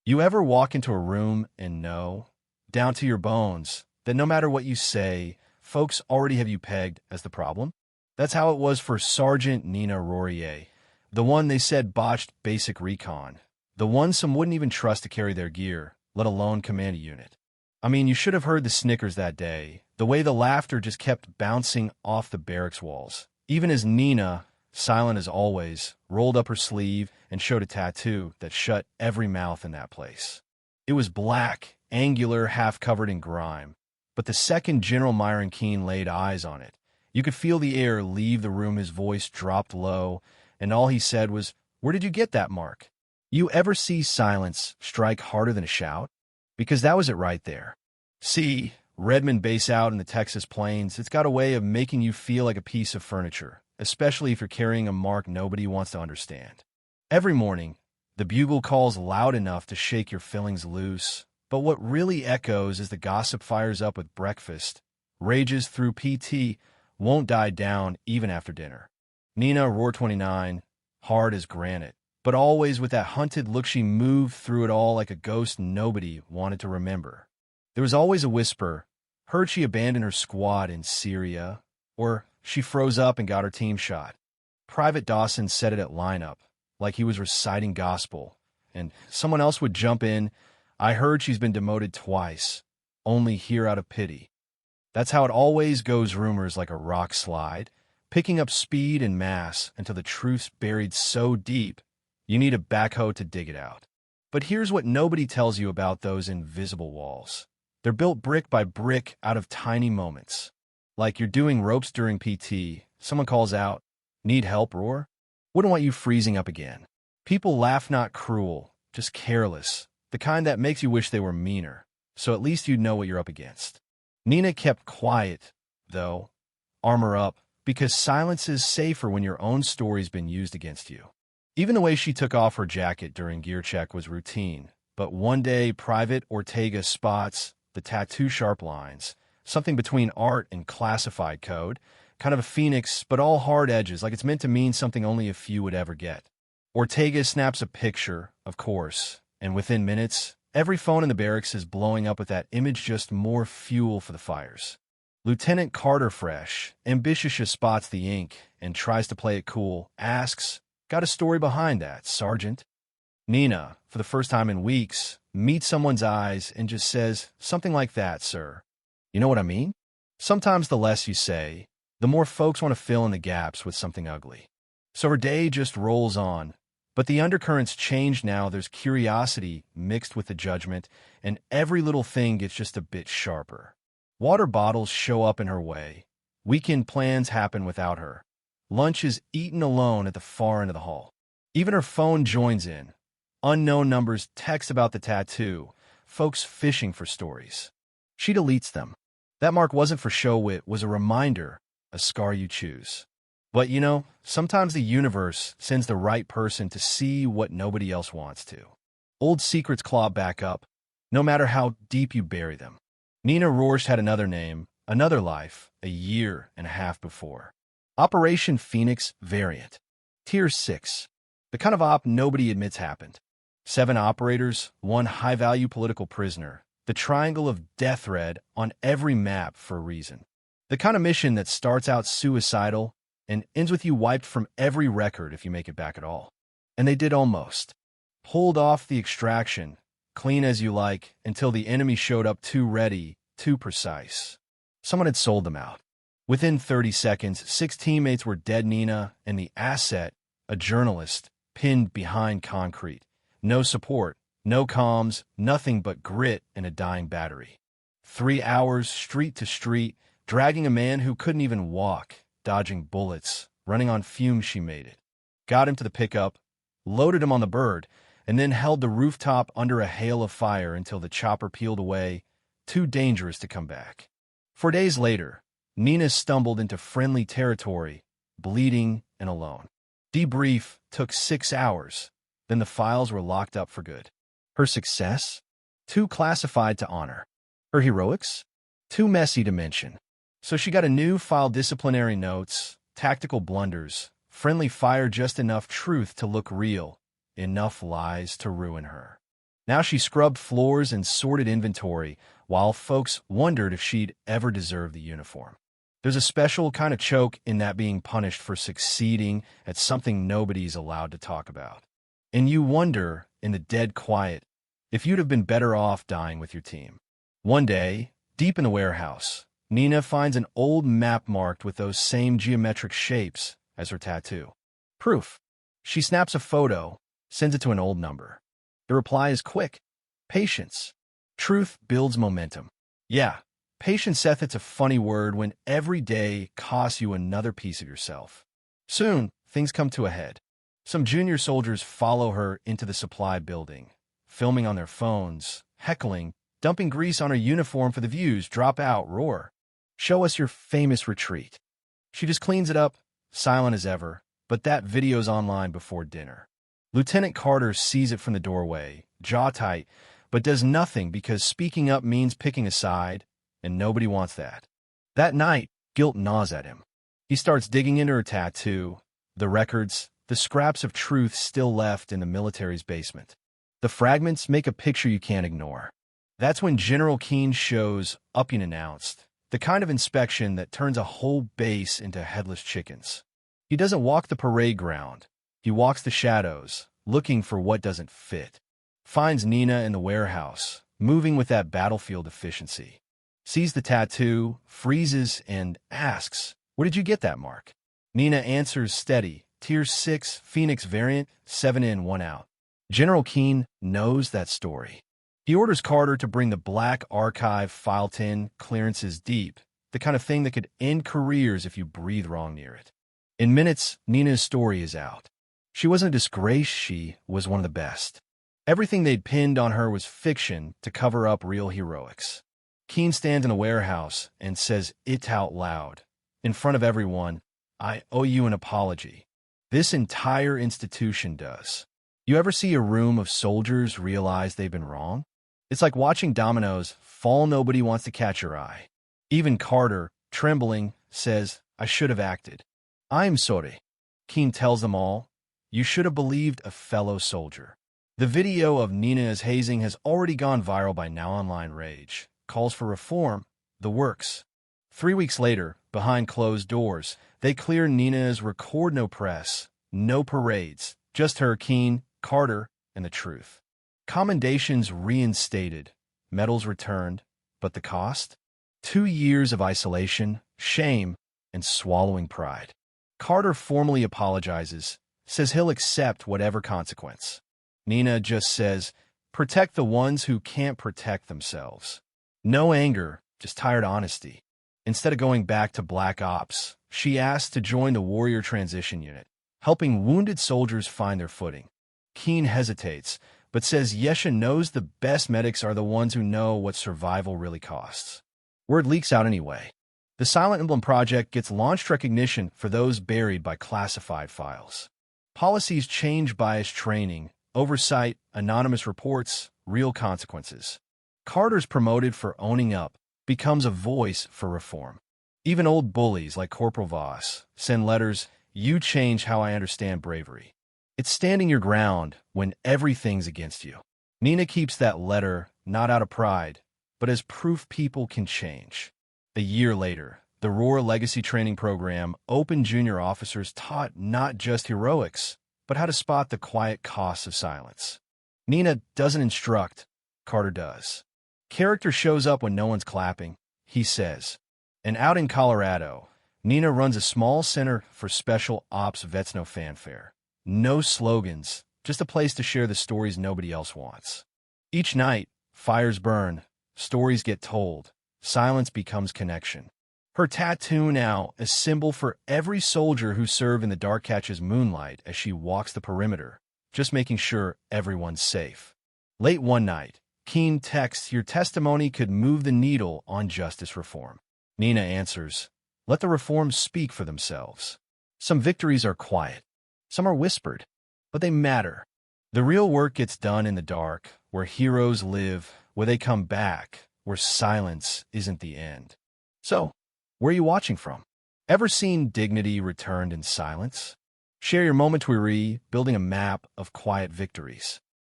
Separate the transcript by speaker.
Speaker 1: You ever walk into a room and know, down to your bones, that no matter what you say, folks already have you pegged as the problem? That's how it was for Sergeant Nina Rourier, the one they said botched basic recon, the one some wouldn't even trust to carry their gear, let alone command a unit. I mean, you should have heard the snickers that day, the way the laughter just kept bouncing off the barracks walls, even as Nina, silent as always, rolled up her sleeve and showed a tattoo that shut every mouth in that place. It was black, angular, half covered in grime, but the second General Myron Keene laid eyes on it, you could feel the air leave the room. His voice dropped low, and all he said was, "Where did you get that mark?" You ever see silence strike harder than a shout? Because that was it right there. See, Redmond base out in the Texas plains, it's got a way of making you feel like a piece of furniture, especially if you're carrying a mark nobody wants to understand. Every morning, the bugle calls loud enough to shake your fillings loose, but what really echoes as the gossip fires up with breakfast, rages through PT, won't die down even after dinner. Nina, Roar 29, hard as granite, but always with that hunted look. She moved through it all like a ghost nobody wanted to remember. There was always a whisper, heard she abandoned her squad in Syria, or she froze up and got her team shot. Private Dawson said it at lineup, like he was reciting gospel, and someone else would jump in, "I heard she's been demoted twice, only here out of pity." That's how it always goes, rumors like a rock slide, picking up speed and mass until the truth's buried so deep, you need a backhoe to dig it out. But here's what nobody tells you about those invisible walls. They're built brick by brick out of tiny moments. Like you're doing ropes during PT, someone calls out, "Need help, Roar?" Wouldn't want you freezing up again. People laugh, not cruel, just careless, the kind that makes you wish they were meaner, so at least you'd know what you're up against. Nina kept quiet, though, armor up, because silence is safer when your own story's been used against you. Even the way she took off her jacket during gear check was routine, but one day Private Ortega spots the tattoo sharp lines, something between art and classified code, kind of a phoenix, but all hard edges, like it's meant to mean something only a few would ever get. Ortega snaps a picture, of course, and within minutes, every phone in the barracks is blowing up with that image, just more fuel for the fires. Lieutenant Carter Fresh, ambitious, spots the ink and tries to play it cool, asks, "Got a story behind that, Sergeant?" Nina, for the first time in weeks, meets someone's eyes and just says something like that, "Sir." You know what I mean? Sometimes the less you say, the more folks want to fill in the gaps with something ugly. So her day just rolls on, but the undercurrents change now. There's curiosity mixed with the judgment, and every little thing gets just a bit sharper. Water bottles show up in her way. Weekend plans happen without her. Lunch is eaten alone at the far end of the hall. Even her phone joins in. Unknown numbers text about the tattoo, folks fishing for stories. She deletes them. That mark wasn't for show, it was a reminder, a scar you choose. But you know, sometimes the universe sends the right person to see what nobody else wants to. Old secrets claw back up, no matter how deep you bury them. Nina Rorsch had another name, another life, a year and a half before. Operation Phoenix Variant. Tier 6. The kind of op nobody admits happened. 7 operators, 1 high-value political prisoner. The triangle of death thread on every map for a reason. The kind of mission that starts out suicidal and ends with you wiped from every record if you make it back at all. And they did almost. Pulled off the extraction, clean as you like, until the enemy showed up too ready, too precise. Someone had sold them out. Within 30 seconds, 6 teammates were dead. Nina and the asset, a journalist, pinned behind concrete. No support, no comms, nothing but grit and a dying battery. 3 hours, street to street, dragging a man who couldn't even walk, dodging bullets, running on fumes. She made it. Got him to the pickup, loaded him on the bird, and then held the rooftop under a hail of fire until the chopper peeled away, too dangerous to come back. 4 days later, Nina stumbled into friendly territory, bleeding and alone. Debrief took 6 hours, then the files were locked up for good. Her success? Too classified to honor. Her heroics? Too messy to mention. So she got a new file: disciplinary notes, tactical blunders, friendly fire, just enough truth to look real, enough lies to ruin her. Now she scrubbed floors and sorted inventory, while folks wondered if she'd ever deserve the uniform. There's a special kind of choke in that being punished for succeeding at something nobody's allowed to talk about. And you wonder, in the dead quiet, if you'd have been better off dying with your team. One day, deep in the warehouse, Nina finds an old map marked with those same geometric shapes as her tattoo. Proof. She snaps a photo, sends it to an old number. The reply is quick. Patience. Truth builds momentum. Yeah, patience, Seth, it's a funny word when every day costs you another piece of yourself. Soon, things come to a head. Some junior soldiers follow her into the supply building, filming on their phones, heckling, dumping grease on her uniform for the views, drop out, roar. Show us your famous retreat. She just cleans it up, silent as ever, but that video's online before dinner. Lieutenant Carter sees it from the doorway, jaw tight, but does nothing because speaking up means picking a side, and nobody wants that. That night, guilt gnaws at him. He starts digging into her tattoo, the records, the scraps of truth still left in the military's basement. The fragments make a picture you can't ignore. That's when General Keane shows up unannounced, the kind of inspection that turns a whole base into headless chickens. He doesn't walk the parade ground. He walks the shadows, looking for what doesn't fit. Finds Nina in the warehouse, moving with that battlefield efficiency. Sees the tattoo, freezes, and asks, "Where did you get that mark?" Nina answers steady, Tier 6, Phoenix variant, 7 in, 1 out. General Keane knows that story. He orders Carter to bring the black archive file tin, clearances deep, the kind of thing that could end careers if you breathe wrong near it. In minutes, Nina's story is out. She wasn't a disgrace, she was one of the best. Everything they'd pinned on her was fiction to cover up real heroics. Keane stands in a warehouse and says it out loud. In front of everyone, "I owe you an apology." This entire institution does. You ever see a room of soldiers realize they've been wrong? It's like watching dominoes fall. Nobody wants to catch your eye. Even Carter, trembling, says, "I should have acted." "I'm sorry." Keane tells them all, "You should have believed a fellow soldier." The video of Nina's hazing has already gone viral by now. Online rage calls for reform, the works. 3 weeks later, behind closed doors, they clear Nina's record. No press, no parades, just her, Keane, Carter, and the truth. Commendations reinstated, medals returned, but the cost? 2 years of isolation, shame, and swallowing pride. Carter formally apologizes, says he'll accept whatever consequence. Nina just says, "Protect the ones who can't protect themselves." No anger, just tired honesty. Instead of going back to Black Ops, she asked to join the Warrior Transition Unit, helping wounded soldiers find their footing. Keane hesitates, but says Yesha knows the best medics are the ones who know what survival really costs. Word leaks out anyway. The Silent Emblem project gets launched recognition for those buried by classified files. Policies change, bias training, oversight, anonymous reports, real consequences. Carter's promoted for owning up, becomes a voice for reform. Even old bullies like Corporal Voss send letters, "You change how I understand bravery." It's standing your ground when everything's against you. Nina keeps that letter not out of pride, but as proof people can change. A year later, the Roar Legacy Training Program opened junior officers taught not just heroics, but how to spot the quiet costs of silence. Nina doesn't instruct, Carter does. Character shows up when no one's clapping, he says. And out in Colorado, Nina runs a small center for special ops vets. No fanfare. No slogans, just a place to share the stories nobody else wants. Each night, fires burn, stories get told, silence becomes connection. Her tattoo now a symbol for every soldier who served in the dark catches moonlight as she walks the perimeter, just making sure everyone's safe. Late one night, Keane texts, "Your testimony could move the needle on justice reform." Nina answers, "Let the reforms speak for themselves." Some victories are quiet. Some are whispered, but they matter. The real work gets done in the dark, where heroes live, where they come back, where silence isn't the end. So, where are you watching from? Ever seen dignity returned in silence? Share your moment to building a map of quiet victories.